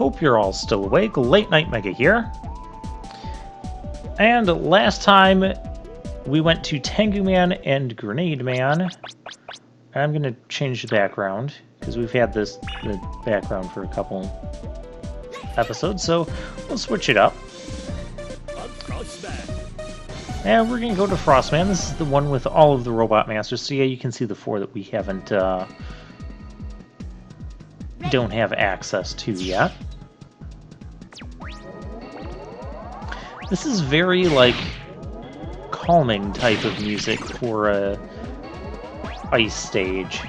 Hope you're all still awake. Late Night Mega here. And last time we went to Tengu Man and Grenade Man. I'm going to change the background because we've had the background for a couple episodes, so we'll switch it up. And we're going to go to Frostman. This is the one with all of the Robot Masters. So yeah, you can see the 4 that we haven't don't have access to yet. This is very like calming type of music for a ice stage.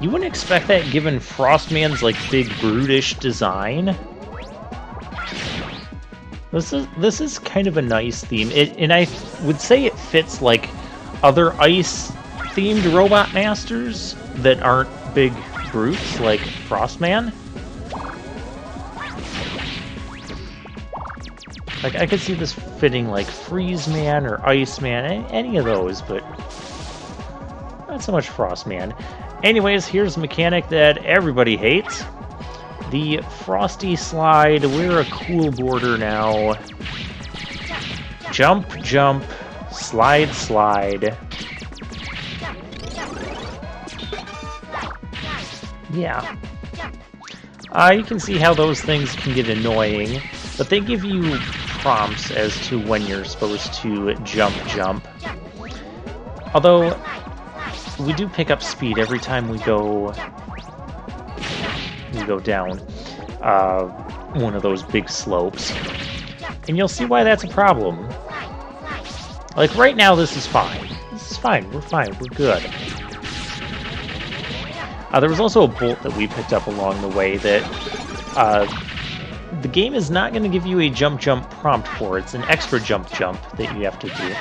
You wouldn't expect that given Frostman's like big brutish design. This is kind of a nice theme, and I would say it fits like other ice-themed Robot Masters that aren't big brutes like Frostman. Like I could see this fitting like Freeze Man or Ice Man, any of those, but not so much Frostman. Anyways, here's a mechanic that everybody hates. The Frosty slide. We're a cool boarder now. Jump, jump, slide, slide. Yeah. You can see how those things can get annoying, but they give you prompts as to when you're supposed to jump, jump. Although, we do pick up speed every time we go down one of those big slopes. And you'll see why that's a problem. Like right now, this is fine. This is fine. We're fine. We're good. There was also a bolt that we picked up along the way that the game is not going to give you a jump jump prompt for. It's an extra jump jump that you have to do.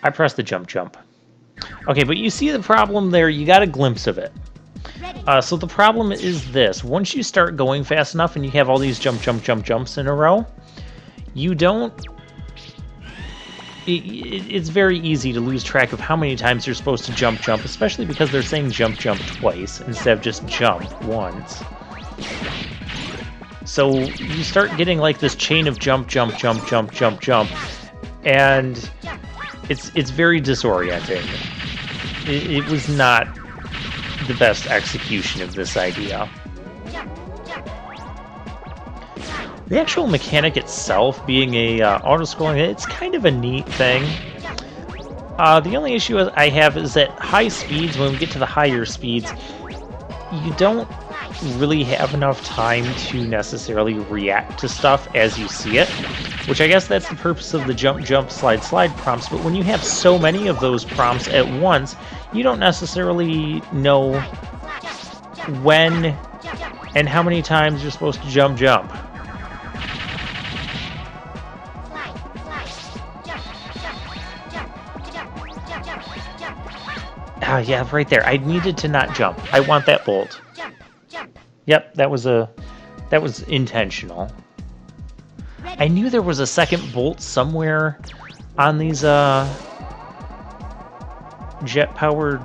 I pressed the jump jump. Okay, but you see the problem there. You got a glimpse of it. So the problem is this. Once you start going fast enough and you have all these jump, jump, jump, jumps in a row, you don't... It's very easy to lose track of how many times you're supposed to jump, jump, especially because they're saying jump, jump twice instead of just jump once. So you start getting like this chain of jump, jump, jump, jump, jump, jump, and it's very disorienting. It was not the best execution of this idea. The actual mechanic itself, being a auto-scrolling, it's kind of a neat thing. The only issue I have is at high speeds, when we get to the higher speeds, you don't really have enough time to necessarily react to stuff as you see it, which I guess that's the purpose of the jump, jump, slide, slide prompts, but when you have so many of those prompts at once, you don't necessarily know when and how many times you're supposed to jump, jump. Yeah, right there. I needed to not jump. I want that bolt. Yep, that was intentional. I knew there was a second bolt somewhere on these jet-powered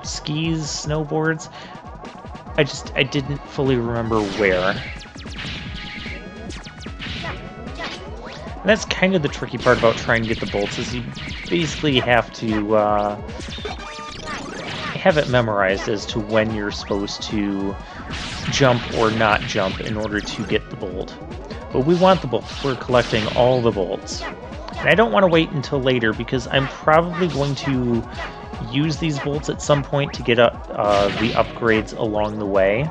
skis, snowboards. I didn't fully remember where. And that's kind of the tricky part about trying to get the bolts, is you basically have to have it memorized as to when you're supposed to jump or not jump in order to get the bolt. But we want the bolts. We're collecting all the bolts. And I don't want to wait until later because I'm probably going to use these bolts at some point to get up the upgrades along the way.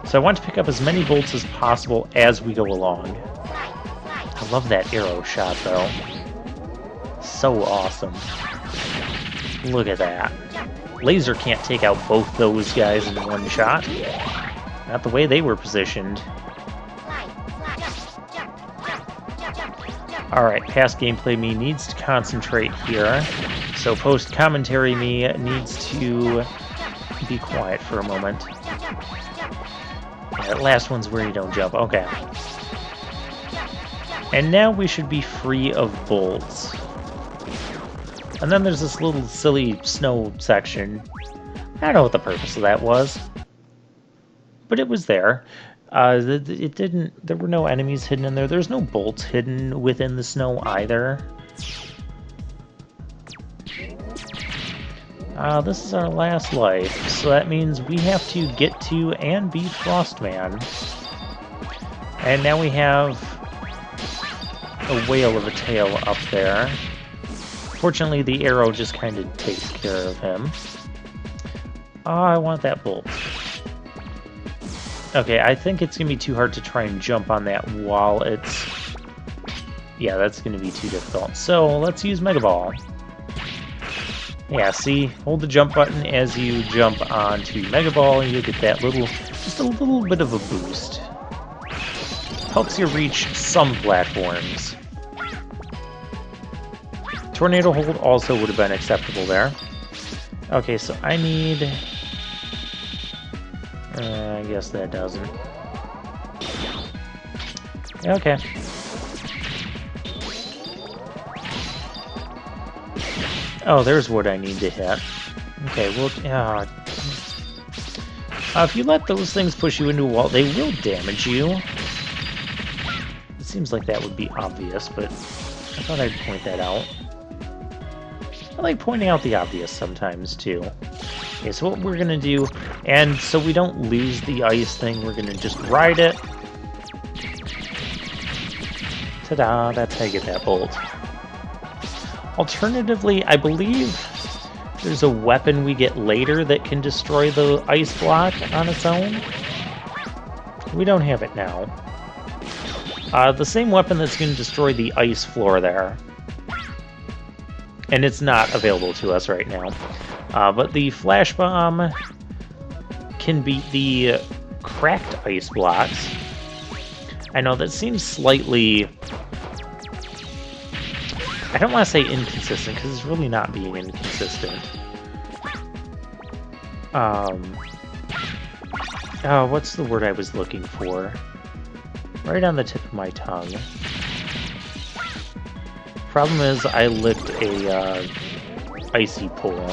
So I want to pick up as many bolts as possible as we go along. I love that arrow shot though. So awesome. Look at that. Laser can't take out both those guys in one shot. Not the way they were positioned. Alright, past gameplay me needs to concentrate here. So post-commentary me needs to be quiet for a moment. Yeah, that last one's where you don't jump. Okay. And now we should be free of bolts. And then there's this little silly snow section. I don't know what the purpose of that was, but it was there. It didn't. There were no enemies hidden in there. There's no bolts hidden within the snow either. This is our last life, so that means we have to get to and beat Frostman. And now we have a whale of a tail up there. Fortunately, the arrow just kind of takes care of him. I want that bolt. Okay, I think it's going to be too hard to try and jump on that while it's... Yeah, that's going to be too difficult. So, let's use Mega Ball. Yeah, see? Hold the jump button as you jump onto Mega Ball, and you'll get that little... just a little bit of a boost. Helps you reach some platforms. Tornado hold also would have been acceptable there. Okay, so I need... I guess that doesn't. Okay. Oh, there's what I need to hit. Okay, well, if you let those things push you into a wall, they will damage you. It seems like that would be obvious, but I thought I'd point that out. I like pointing out the obvious sometimes, too. Okay, so what we're gonna do, and so we don't lose the ice thing, we're gonna just ride it. Ta-da, that's how you get that bolt. Alternatively, I believe there's a weapon we get later that can destroy the ice block on its own. We don't have it now. The same weapon that's going to destroy the ice floor there. And it's not available to us right now. But the Flash Bomb can beat the cracked ice blocks. I know that seems slightly... I don't want to say inconsistent, because it's really not being inconsistent. Oh, what's the word I was looking for? Right on the tip of my tongue. Problem is, I licked a icy pool.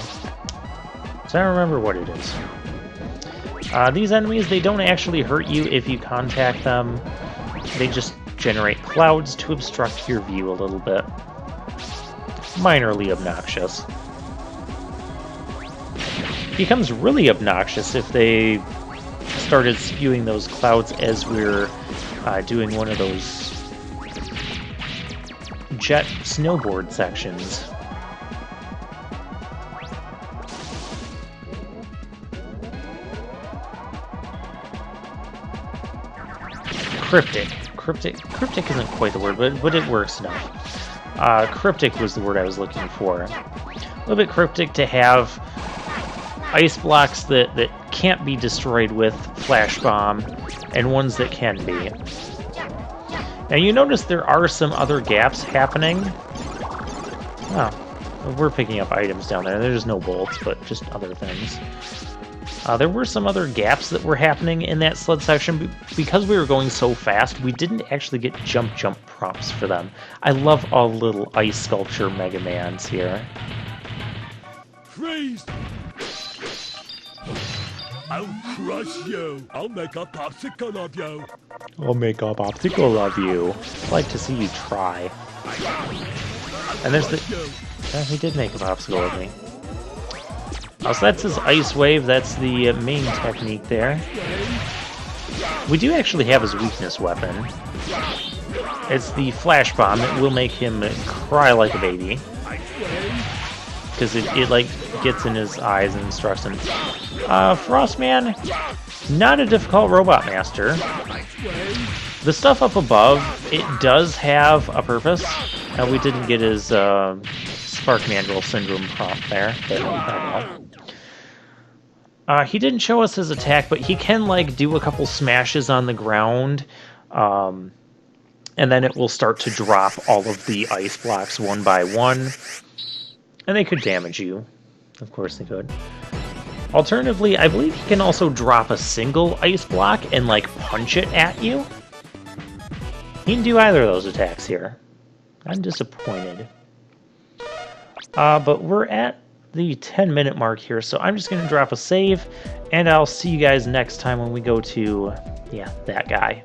So I don't remember what it is. These enemies, they don't actually hurt you if you contact them. They just generate clouds to obstruct your view a little bit. Minorly obnoxious. Becomes really obnoxious if they started spewing those clouds as we're doing one of those jet snowboard sections. Cryptic isn't quite the word, but it works enough. Cryptic was the word I was looking for. A little bit cryptic to have ice blocks that can't be destroyed with Flash Bomb, and ones that can be. Now you notice there are some other gaps happening. Oh, we're picking up items down there. There's no bolts, but just other things. There were some other gaps that were happening in that sled section. Because we were going so fast, we didn't actually get jump prompts for them. I love all the little ice sculpture Mega Mans here. Freeze! I'll crush you. I'll make a popsicle of you. I'll make a popsicle of you. I'd like to see you try. And there's the... he did make a popsicle of me. So that's his ice wave. That's the main technique there. We do actually have his weakness weapon. It's the Flash Bomb. It will make him cry like a baby. Because it like, gets in his eyes and instructs him. Frostman, not a difficult robot master. The stuff up above, it does have a purpose. We didn't get his Spark Mandrill Syndrome prompt there. He didn't show us his attack, but he can like do a couple smashes on the ground. And then it will start to drop all of the ice blocks one by one. And they could damage you. Of course they could. Alternatively, I believe he can also drop a single ice block and, like, punch it at you. He can do either of those attacks here. I'm disappointed. But we're at the 10-minute mark here, so I'm just going to drop a save, and I'll see you guys next time when we go to, yeah, that guy.